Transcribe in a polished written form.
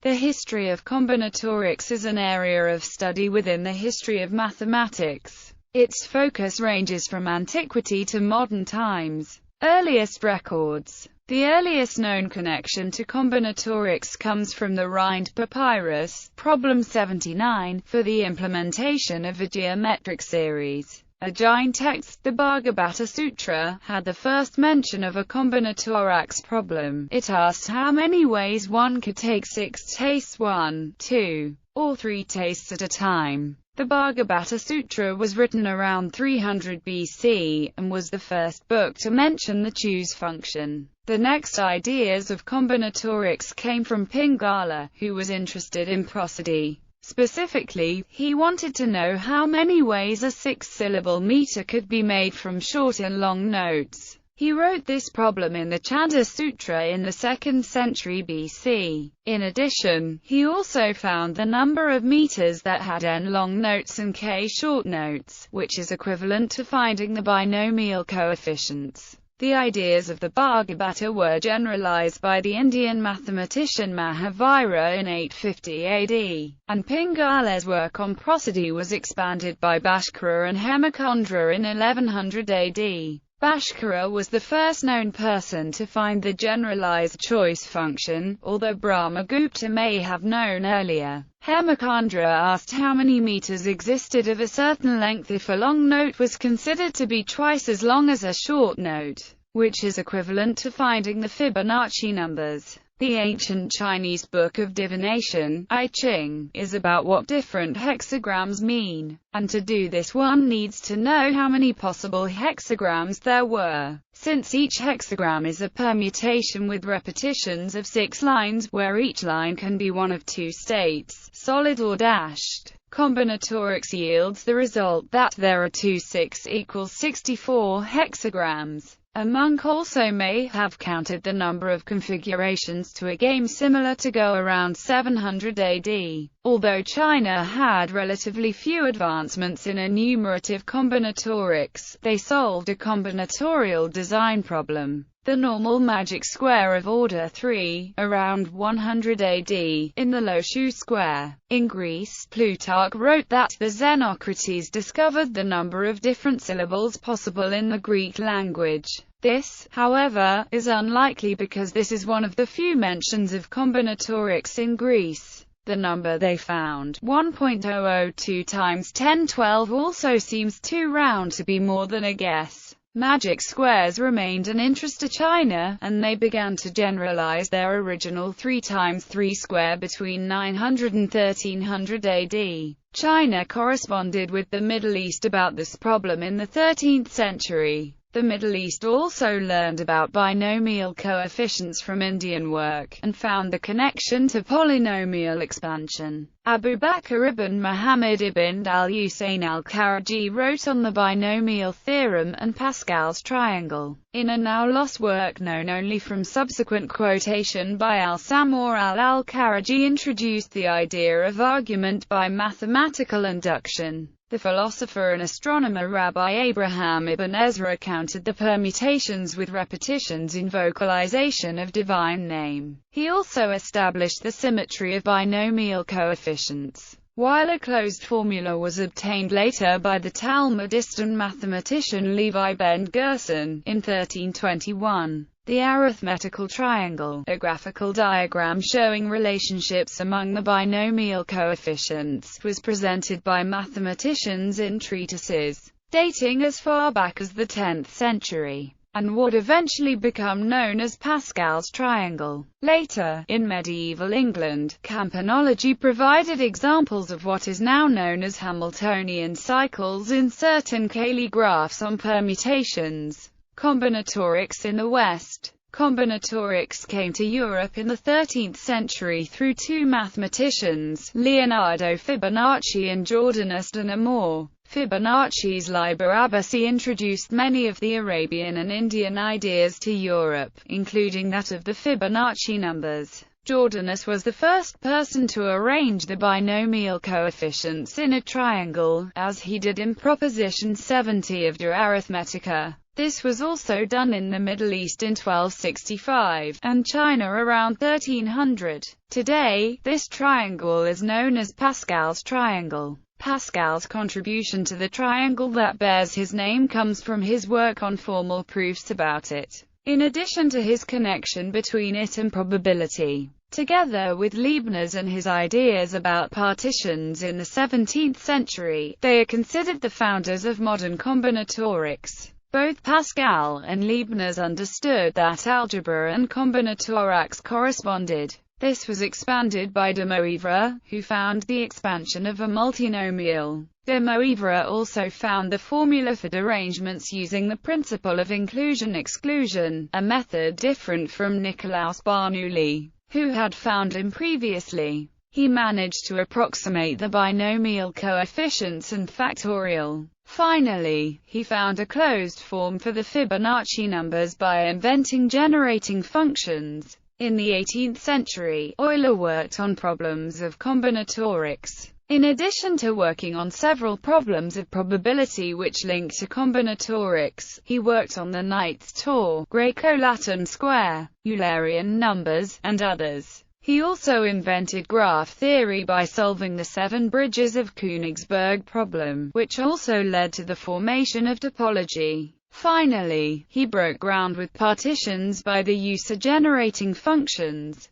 The history of combinatorics is an area of study within the history of mathematics. Its focus ranges from antiquity to modern times. Earliest records. The earliest known connection to combinatorics comes from the Rind Papyrus, problem 79, for the implementation of a geometric series. A Jain text, the Bhagavata Sutra, had the first mention of a combinatorics problem. It asked how many ways one could take 6 tastes 1, 2, or 3 tastes at a time. The Bhagavata Sutra was written around 300 BC, and was the first book to mention the choose function. The next ideas of combinatorics came from Pingala, who was interested in prosody. Specifically, he wanted to know how many ways a 6-syllable meter could be made from short and long notes. He wrote this problem in the Chanda Sutra in the 2nd century BC. In addition, he also found the number of meters that had n long notes and k short notes, which is equivalent to finding the binomial coefficients. The ideas of the Bhagavata were generalized by the Indian mathematician Mahavira in 850 AD, and Pingala's work on prosody was expanded by Bhaskara and Hemachandra in 1100 AD. Bhaskara was the first known person to find the generalized choice function, although Brahmagupta may have known earlier. Hemachandra asked how many meters existed of a certain length if a long note was considered to be twice as long as a short note, which is equivalent to finding the Fibonacci numbers. The ancient Chinese book of divination, I Ching, is about what different hexagrams mean, and to do this one needs to know how many possible hexagrams there were. Since each hexagram is a permutation with repetitions of 6 lines, where each line can be one of 2 states, solid or dashed, combinatorics yields the result that there are 2 6 equals 64 hexagrams. A monk also may have counted the number of configurations to a game similar to Go around 700 AD. Although China had relatively few advancements in enumerative combinatorics, they solved a combinatorial design problem, the normal magic square of order 3, around 100 AD, in the Loshu square. In Greece, Plutarch wrote that the Xenocrates discovered the number of different syllables possible in the Greek language. This, however, is unlikely because this is one of the few mentions of combinatorics in Greece. The number they found, 1.002 times 1012, also seems too round to be more than a guess. Magic squares remained an interest to China, and they began to generalize their original 3 times 3 square between 900 and 1300 AD. China corresponded with the Middle East about this problem in the 13th century. The Middle East also learned about binomial coefficients from Indian work, and found the connection to polynomial expansion. Abu Bakr ibn Muhammad ibn al-Husayn al-Khariji wrote on the binomial theorem and Pascal's triangle, in a now lost work known only from subsequent quotation by al-Samur al-Khariji introduced the idea of argument by mathematical induction. The philosopher and astronomer Rabbi Abraham ibn Ezra counted the permutations with repetitions in vocalization of divine name. He also established the symmetry of binomial coefficients, while a closed formula was obtained later by the Talmudist and mathematician Levi ben Gerson, in 1321. The arithmetical triangle, a graphical diagram showing relationships among the binomial coefficients, was presented by mathematicians in treatises, dating as far back as the 10th century, and would eventually become known as Pascal's triangle. Later, in medieval England, campanology provided examples of what is now known as Hamiltonian cycles in certain Cayley graphs on permutations. Combinatorics in the West. Combinatorics came to Europe in the 13th century through 2 mathematicians, Leonardo Fibonacci and Jordanus de Nemours. Fibonacci's Liber Abaci introduced many of the Arabian and Indian ideas to Europe, including that of the Fibonacci numbers. Jordanus was the first person to arrange the binomial coefficients in a triangle, as he did in Proposition 70 of De Arithmetica. This was also done in the Middle East in 1265, and China around 1300. Today, this triangle is known as Pascal's triangle. Pascal's contribution to the triangle that bears his name comes from his work on formal proofs about it, in addition to his connection between it and probability. Together with Leibniz and his ideas about partitions in the 17th century, they are considered the founders of modern combinatorics. Both Pascal and Leibniz understood that algebra and combinatorics corresponded. This was expanded by de Moivre, who found the expansion of a multinomial. De Moivre also found the formula for derangements using the principle of inclusion-exclusion, a method different from Nicolaus Bernoulli, who had found him previously. He managed to approximate the binomial coefficients and factorial. Finally, he found a closed form for the Fibonacci numbers by inventing generating functions. In the 18th century, Euler worked on problems of combinatorics. In addition to working on several problems of probability which linked to combinatorics, he worked on the Knight's Tour, Greco-Latin square, Eulerian numbers, and others. He also invented graph theory by solving the 7 bridges of Königsberg problem, which also led to the formation of topology. Finally, he broke ground with partitions by the use of generating functions.